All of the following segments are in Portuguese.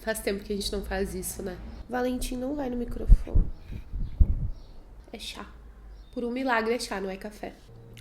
Faz tempo que a gente não faz isso, né? Valentim não vai no microfone. É chá. Por um milagre é chá, não é café.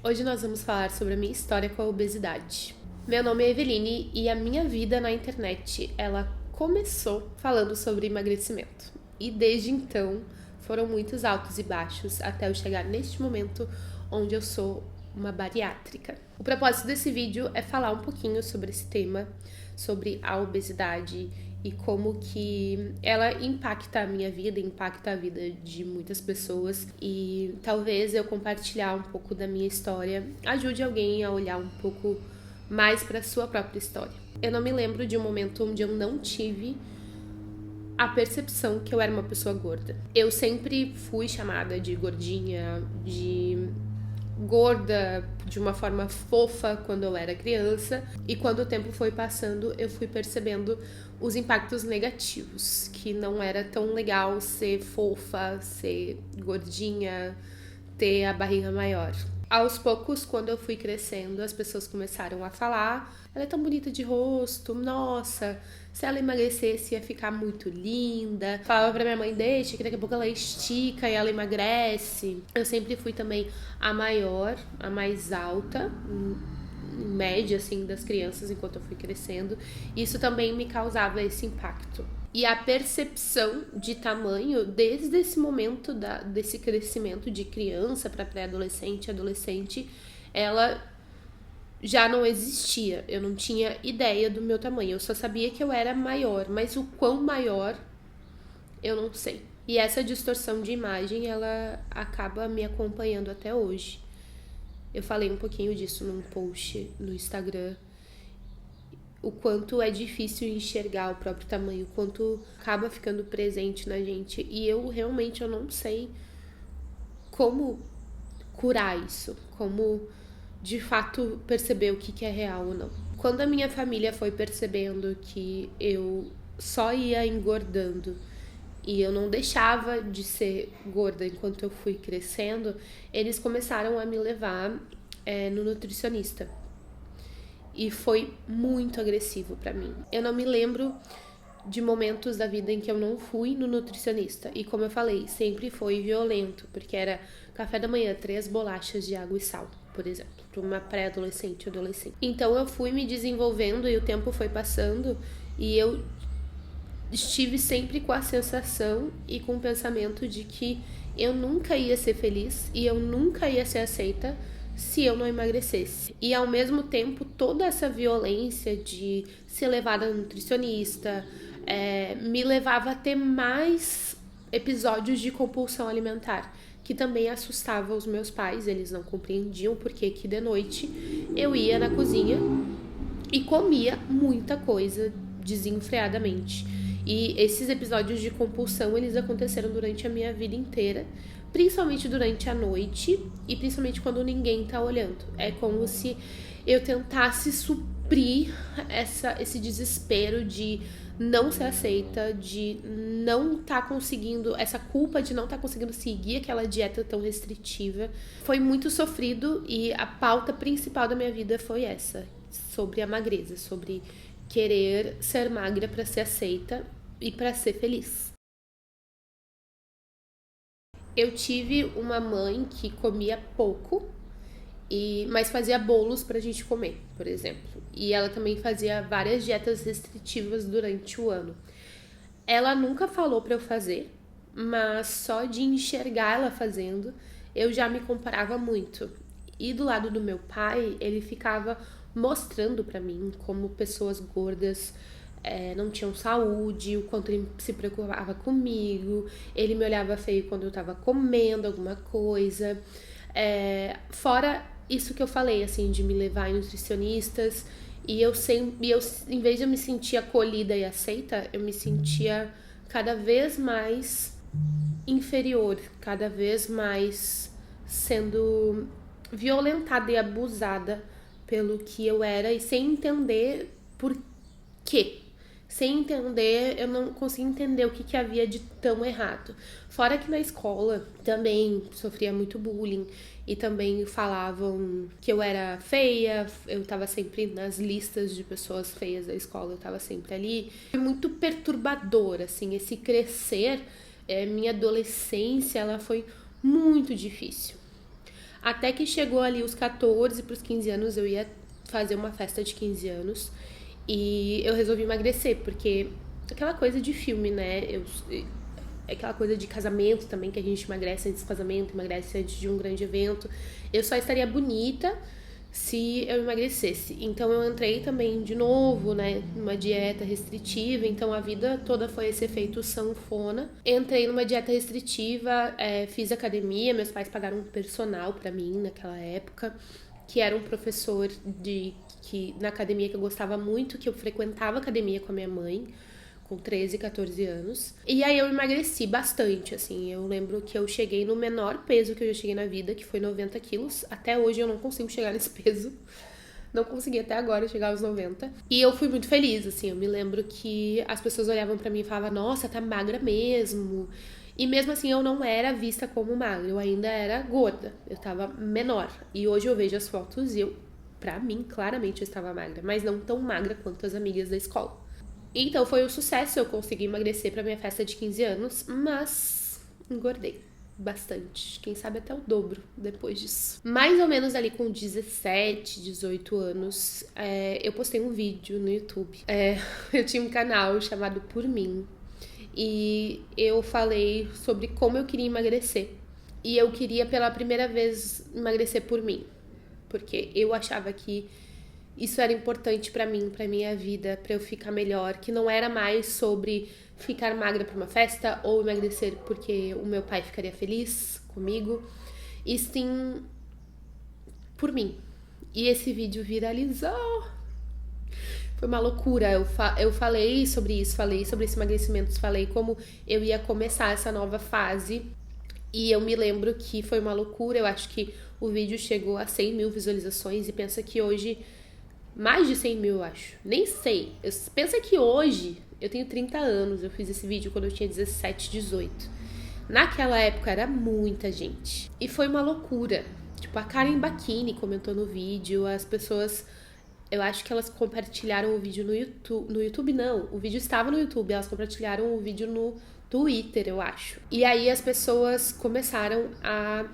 Hoje nós vamos falar sobre a minha história com a obesidade. Meu nome é Eveline e a minha vida na internet, ela começou falando sobre emagrecimento. E desde então, foram muitos altos e baixos até eu chegar neste momento onde eu sou uma bariátrica. O propósito desse vídeo é falar um pouquinho sobre esse tema, sobre a obesidade e como que ela impacta a minha vida, impacta a vida de muitas pessoas, e talvez eu compartilhar um pouco da minha história ajude alguém a olhar um pouco mais para sua própria história. Eu não me lembro de um momento onde eu não tive a percepção que eu era uma pessoa gorda. Eu sempre fui chamada de gordinha, de gorda, de uma forma fofa quando eu era criança, e quando o tempo foi passando eu fui percebendo os impactos negativos, que não era tão legal ser fofa, ser gordinha, ter a barriga maior. Aos poucos, quando eu fui crescendo, as pessoas começaram a falar: ela é tão bonita de rosto, nossa, se ela emagrecesse ia ficar muito linda. Falava pra minha mãe: deixa, que daqui a pouco ela estica e ela emagrece. Eu sempre fui também a maior, a mais alta, em média, assim, das crianças enquanto eu fui crescendo. Isso também me causava esse impacto. E a percepção de tamanho, desde esse momento desse crescimento de criança para pré-adolescente, adolescente, ela já não existia. Eu não tinha ideia do meu tamanho. Eu só sabia que eu era maior, mas o quão maior, eu não sei. E essa distorção de imagem, ela acaba me acompanhando até hoje. Eu falei um pouquinho disso num post no Instagram. O quanto é difícil enxergar o próprio tamanho, o quanto acaba ficando presente na gente. E eu realmente não sei como curar isso, como de fato perceber o que é real ou não. Quando a minha família foi percebendo que eu só ia engordando e eu não deixava de ser gorda enquanto eu fui crescendo, eles começaram a me levar no nutricionista. E foi muito agressivo pra mim. Eu não me lembro de momentos da vida em que eu não fui no nutricionista. E como eu falei, sempre foi violento, porque era café da manhã, 3 bolachas de água e sal, por exemplo, para uma pré-adolescente, adolescente. Então eu fui me desenvolvendo e o tempo foi passando e eu estive sempre com a sensação e com o pensamento de que eu nunca ia ser feliz e eu nunca ia ser aceita se eu não emagrecesse. E ao mesmo tempo, toda essa violência de ser levada a nutricionista me levava a ter mais episódios de compulsão alimentar, que também assustava os meus pais. Eles não compreendiam porque que de noite eu ia na cozinha e comia muita coisa desenfreadamente. E esses episódios de compulsão, eles aconteceram durante a minha vida inteira, principalmente durante a noite e principalmente quando ninguém tá olhando. É como se eu tentasse suprir esse desespero de não ser aceita, de não tá conseguindo, essa culpa de não tá conseguindo seguir aquela dieta tão restritiva. Foi muito sofrido e a pauta principal da minha vida foi essa, sobre a magreza, sobre querer ser magra para ser aceita e para ser feliz. Eu tive uma mãe que comia pouco, mas fazia bolos pra gente comer, por exemplo. E ela também fazia várias dietas restritivas durante o ano. Ela nunca falou pra eu fazer, mas só de enxergar ela fazendo, eu já me comparava muito. E do lado do meu pai, ele ficava mostrando pra mim como pessoas gordas não tinham saúde, o quanto ele se preocupava comigo, ele me olhava feio quando eu tava comendo alguma coisa. Fora isso que eu falei, assim, de me levar em nutricionistas, e eu, em vez de eu me sentir acolhida e aceita, eu me sentia cada vez mais inferior, cada vez mais sendo violentada e abusada pelo que eu era, e sem entender por quê. sem entender, eu não conseguia entender o que havia de tão errado. Fora que na escola também sofria muito bullying e também falavam que eu era feia, eu tava sempre nas listas de pessoas feias da escola, eu tava sempre ali. Foi muito perturbador, assim, esse crescer, minha adolescência, ela foi muito difícil. Até que chegou ali os 14 para os 15 anos, eu ia fazer uma festa de 15 anos e eu resolvi emagrecer, porque aquela coisa de filme, né? Aquela coisa de casamento também, que a gente emagrece antes do casamento, emagrece antes de um grande evento. Eu só estaria bonita se eu emagrecesse. Então eu entrei também de novo, né, numa dieta restritiva. Então a vida toda foi esse efeito sanfona. Entrei numa dieta restritiva, fiz academia, meus pais pagaram um personal pra mim naquela época, que era um professor na academia que eu gostava muito, que eu frequentava academia com a minha mãe, com 13, 14 anos. E aí eu emagreci bastante, assim. Eu lembro que eu cheguei no menor peso que eu já cheguei na vida, que foi 90 quilos. Até hoje eu não consigo chegar nesse peso. Não consegui até agora chegar aos 90. E eu fui muito feliz, assim. Eu me lembro que as pessoas olhavam pra mim e falavam, nossa, tá magra mesmo. E mesmo assim eu não era vista como magra, eu ainda era gorda. Eu tava menor. E hoje eu vejo as fotos e pra mim, claramente eu estava magra. Mas não tão magra quanto as amigas da escola. Então foi um sucesso, eu consegui emagrecer pra minha festa de 15 anos, mas engordei bastante. Quem sabe até o dobro depois disso. Mais ou menos ali com 17, 18 anos, eu postei um vídeo no YouTube. Eu tinha um canal chamado Por Mim e eu falei sobre como eu queria emagrecer. E eu queria pela primeira vez emagrecer por mim, porque eu achava que isso era importante pra mim, pra minha vida, pra eu ficar melhor, que não era mais sobre ficar magra pra uma festa ou emagrecer porque o meu pai ficaria feliz comigo, e sim por mim. E esse vídeo viralizou. Foi uma loucura. Eu falei sobre isso, falei sobre esse emagrecimento, falei como eu ia começar essa nova fase. E eu me lembro que foi uma loucura. Eu acho que o vídeo chegou a 100 mil visualizações e pensa que hoje mais de 100 mil, eu acho. Nem sei. Pensa que hoje, eu tenho 30 anos, eu fiz esse vídeo quando eu tinha 17, 18. Naquela época era muita gente. E foi uma loucura. Tipo, a Karen Bacchini comentou no vídeo, as pessoas, eu acho que elas compartilharam o vídeo no YouTube. No YouTube não, o vídeo estava no YouTube, elas compartilharam o vídeo no Twitter, eu acho. E aí as pessoas começaram a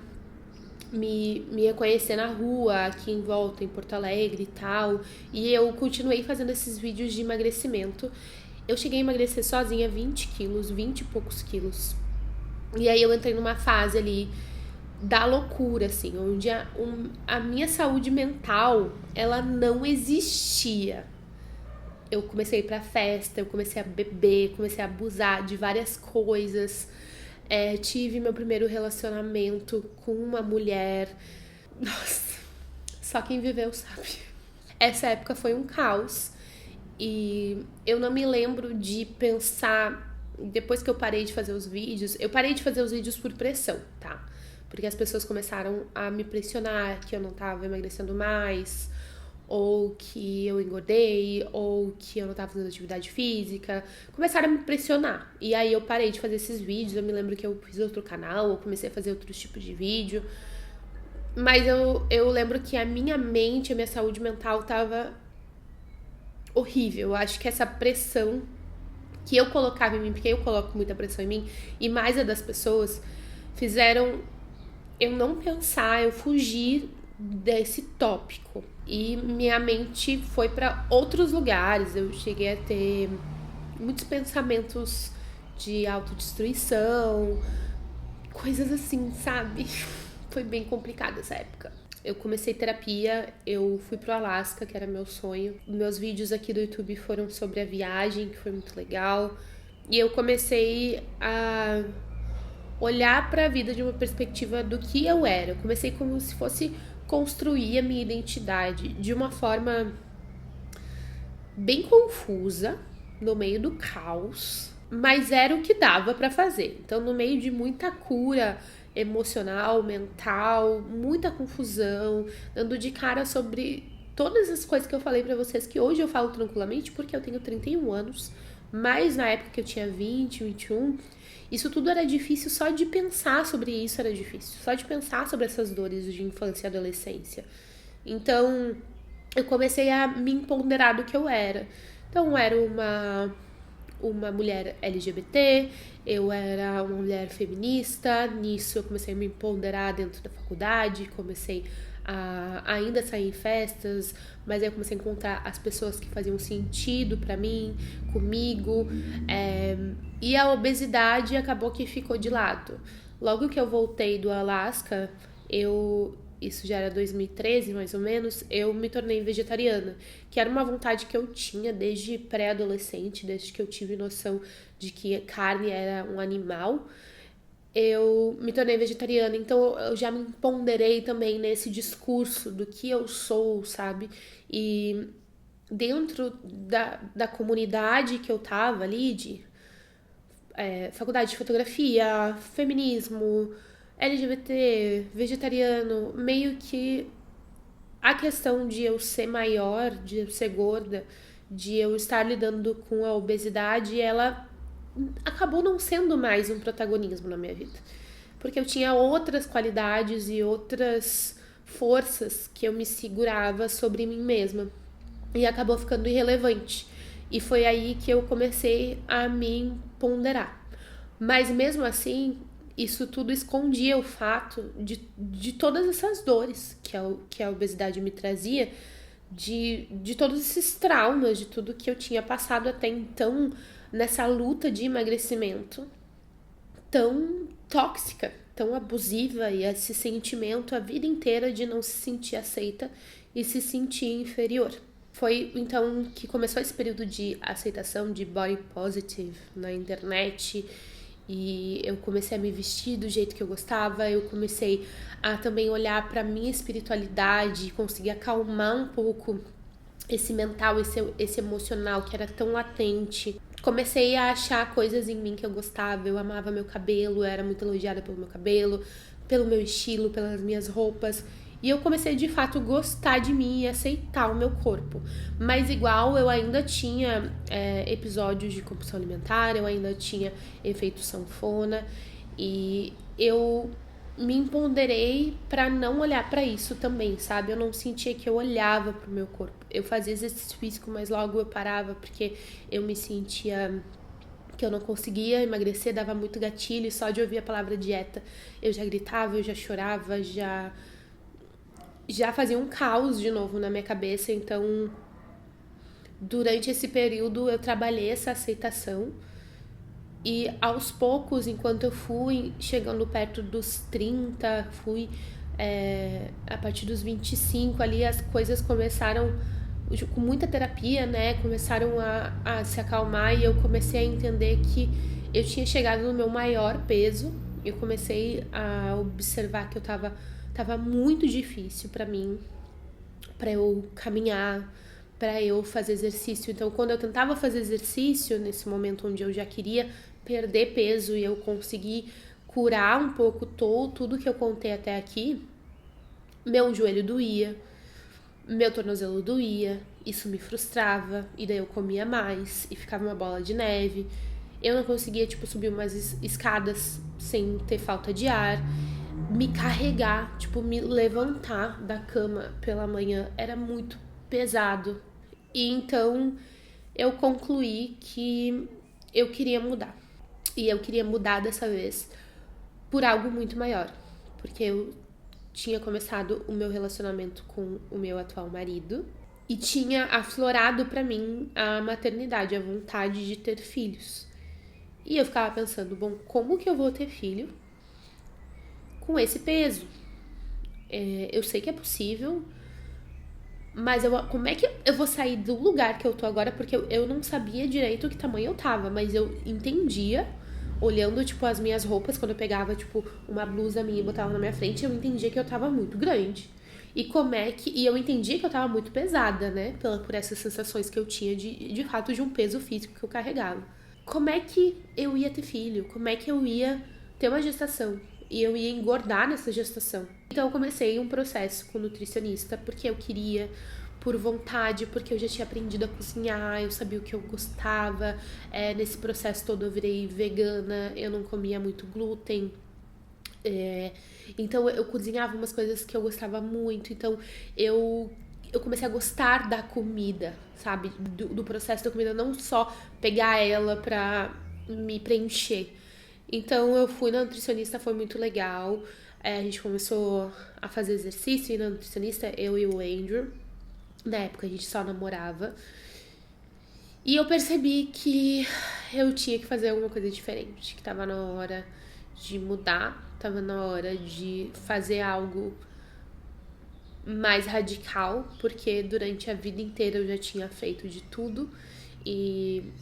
me reconhecer na rua, aqui em volta, em Porto Alegre e tal. E eu continuei fazendo esses vídeos de emagrecimento. Eu cheguei a emagrecer sozinha 20 quilos, 20 e poucos quilos. E aí eu entrei numa fase ali da loucura, assim, onde a minha saúde mental, ela não existia. Eu comecei a ir pra festa, eu comecei a beber, comecei a abusar de várias coisas. Tive meu primeiro relacionamento com uma mulher. Nossa, só quem viveu sabe. Essa época foi um caos. E eu não me lembro de pensar. Depois que eu parei de fazer os vídeos, eu parei de fazer os vídeos por pressão, tá? Porque as pessoas começaram a me pressionar que eu não tava emagrecendo mais, ou que eu engordei, ou que eu não tava fazendo atividade física. Começaram a me pressionar. E aí eu parei de fazer esses vídeos. Eu me lembro que eu fiz outro canal, eu comecei a fazer outros tipos de vídeo. Mas eu lembro que a minha mente, a minha saúde mental tava horrível. Eu acho que essa pressão que eu colocava em mim, porque eu coloco muita pressão em mim, e mais a das pessoas, fizeram eu não pensar, eu fugir desse tópico. E minha mente foi pra outros lugares. Eu cheguei a ter muitos pensamentos de autodestruição, coisas assim, sabe? Foi bem complicado essa época. Eu comecei terapia, eu fui pro Alasca, que era meu sonho. Meus vídeos aqui do YouTube foram sobre a viagem, que foi muito legal. E eu comecei a olhar pra vida de uma perspectiva do que eu era. Eu comecei como se fosse construir a minha identidade de uma forma bem confusa, no meio do caos, mas era o que dava pra fazer. Então, no meio de muita cura emocional, mental, muita confusão, dando de cara sobre todas as coisas que eu falei pra vocês, que hoje eu falo tranquilamente, porque eu tenho 31 anos, mas na época que eu tinha 20, 21, isso tudo era difícil, só de pensar sobre isso era difícil. Só de pensar sobre essas dores de infância e adolescência. Então, eu comecei a me empoderar do que eu era. Então, eu era uma mulher LGBT, eu era uma mulher feminista, nisso eu comecei a me empoderar dentro da faculdade, comecei a ainda sair em festas, mas aí eu comecei a encontrar as pessoas que faziam sentido pra mim, comigo, e a obesidade acabou que ficou de lado. Logo que eu voltei do Alasca, isso já era 2013 mais ou menos, eu me tornei vegetariana, que era uma vontade que eu tinha desde pré-adolescente, desde que eu tive noção de que carne era um animal. Eu me tornei vegetariana, então eu já me ponderei também nesse discurso do que eu sou, sabe? E dentro da comunidade que eu tava ali, faculdade de fotografia, feminismo, LGBT, vegetariano, meio que a questão de eu ser maior, de eu ser gorda, de eu estar lidando com a obesidade, ela acabou não sendo mais um protagonismo na minha vida. Porque eu tinha outras qualidades e outras forças que eu me segurava sobre mim mesma. E acabou ficando irrelevante. E foi aí que eu comecei a me ponderar. Mas mesmo assim, isso tudo escondia o fato de todas essas dores que a obesidade me trazia, de todos esses traumas, de tudo que eu tinha passado até então nessa luta de emagrecimento tão tóxica, tão abusiva, e esse sentimento a vida inteira de não se sentir aceita e se sentir inferior. Foi então que começou esse período de aceitação de body positive na internet, e eu comecei a me vestir do jeito que eu gostava, eu comecei a também olhar para minha espiritualidade, conseguir acalmar um pouco esse mental, esse emocional que era tão latente. Comecei a achar coisas em mim que eu gostava, eu amava meu cabelo, eu era muito elogiada pelo meu cabelo, pelo meu estilo, pelas minhas roupas. E eu comecei de fato gostar de mim e aceitar o meu corpo. Mas igual eu ainda tinha episódios de compulsão alimentar, eu ainda tinha efeito sanfona, e eu me empoderei pra não olhar pra isso também, sabe? Eu não sentia que eu olhava pro meu corpo. Eu fazia exercício físico, mas logo eu parava porque eu me sentia que eu não conseguia emagrecer, dava muito gatilho, e só de ouvir a palavra dieta eu já gritava, eu já chorava, já fazia um caos de novo na minha cabeça. Então, durante esse período eu trabalhei essa aceitação, e aos poucos, enquanto eu fui chegando perto dos 30, a partir dos 25 ali, as coisas começaram, com muita terapia, né, começaram a se acalmar, e eu comecei a entender que eu tinha chegado no meu maior peso. Eu comecei a observar que tava muito difícil pra mim, pra eu caminhar, pra eu fazer exercício. Então, quando eu tentava fazer exercício, nesse momento onde eu já queria perder peso e eu consegui curar um pouco tudo que eu contei até aqui, meu joelho doía, meu tornozelo doía, isso me frustrava, e daí eu comia mais e ficava uma bola de neve. Eu não conseguia, subir umas escadas sem ter falta de ar. Me carregar, me levantar da cama pela manhã era muito pesado. E então eu concluí que eu queria mudar. E eu queria mudar dessa vez por algo muito maior. Porque eu tinha começado o meu relacionamento com o meu atual marido e tinha aflorado pra mim a maternidade, a vontade de ter filhos. E eu ficava pensando, bom, como que eu vou ter filho com esse peso? Eu sei que é possível, mas como é que eu vou sair do lugar que eu tô agora? Porque eu não sabia direito que tamanho eu tava, mas eu entendia, olhando, as minhas roupas, quando eu pegava, uma blusa minha e botava na minha frente, eu entendia que eu tava muito grande. E eu entendia que eu tava muito pesada, né? Por essas sensações que eu tinha de fato de um peso físico que eu carregava. Como é que eu ia ter filho? Como é que eu ia ter uma gestação? E eu ia engordar nessa gestação. Então eu comecei um processo com nutricionista, porque eu queria por vontade, porque eu já tinha aprendido a cozinhar, eu sabia o que eu gostava. Nesse processo todo eu virei vegana, eu não comia muito glúten. Então eu cozinhava umas coisas que eu gostava muito. Então eu comecei a gostar da comida, sabe? Do processo da comida, não só pegar ela pra me preencher. Então eu fui na nutricionista, foi muito legal. A gente começou a fazer exercício e na nutricionista, eu e o Andrew. Na época a gente só namorava. E eu percebi que eu tinha que fazer alguma coisa diferente, que tava na hora de mudar, tava na hora de fazer algo mais radical, porque durante a vida inteira eu já tinha feito de tudo e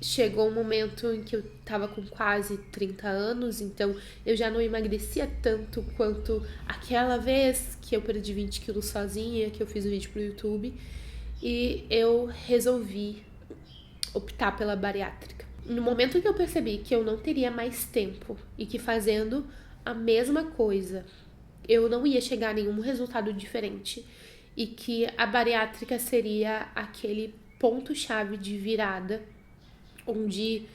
chegou um momento em que eu tava com quase 30 anos, então eu já não emagrecia tanto quanto aquela vez que eu perdi 20 quilos sozinha, que eu fiz o vídeo pro YouTube, e eu resolvi optar pela bariátrica. No momento que eu percebi que eu não teria mais tempo e que fazendo a mesma coisa eu não ia chegar a nenhum resultado diferente e que a bariátrica seria aquele ponto-chave de virada onde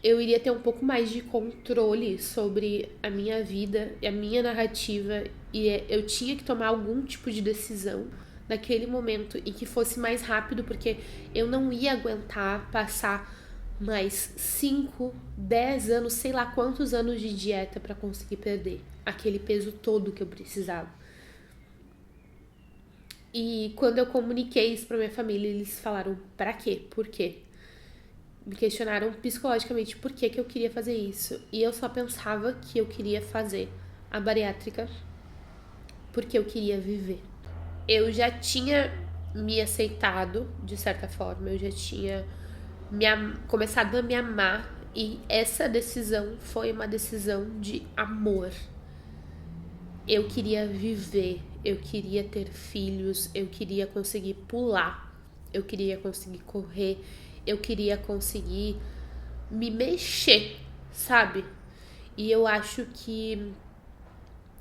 eu iria ter um pouco mais de controle sobre a minha vida e a minha narrativa, e eu tinha que tomar algum tipo de decisão naquele momento e que fosse mais rápido, porque eu não ia aguentar passar mais 5, 10 anos, sei lá quantos anos de dieta para conseguir perder aquele peso todo que eu precisava. E quando eu comuniquei isso pra minha família, eles falaram: pra quê? Por quê? Me questionaram psicologicamente por que eu queria fazer isso. E eu só pensava que eu queria fazer a bariátrica porque eu queria viver. Eu já tinha me aceitado, de certa forma, eu já tinha começado a me amar, e essa decisão foi uma decisão de amor. Eu queria viver, eu queria ter filhos, eu queria conseguir pular, eu queria conseguir correr, eu queria conseguir me mexer, sabe? E eu acho que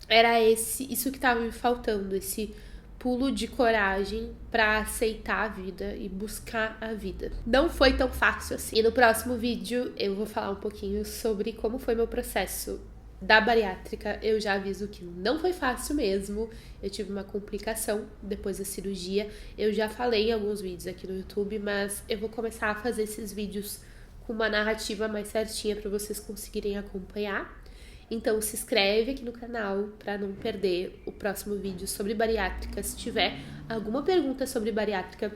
era isso que tava me faltando, esse pulo de coragem pra aceitar a vida e buscar a vida. Não foi tão fácil assim. E no próximo vídeo eu vou falar um pouquinho sobre como foi meu processo da bariátrica. Eu já aviso que não foi fácil mesmo. Eu tive uma complicação depois da cirurgia. Eu já falei em alguns vídeos aqui no YouTube, mas eu vou começar a fazer esses vídeos com uma narrativa mais certinha para vocês conseguirem acompanhar. Então se inscreve aqui no canal para não perder o próximo vídeo sobre bariátrica. Se tiver alguma pergunta sobre bariátrica,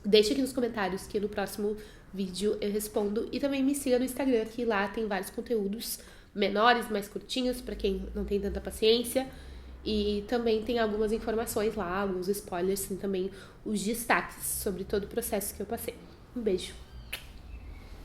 deixa aqui nos comentários que no próximo vídeo eu respondo. E também me siga no Instagram, que lá tem vários conteúdos menores, mais curtinhos, para quem não tem tanta paciência. E também tem algumas informações lá, alguns spoilers, tem também os destaques sobre todo o processo que eu passei. Um beijo!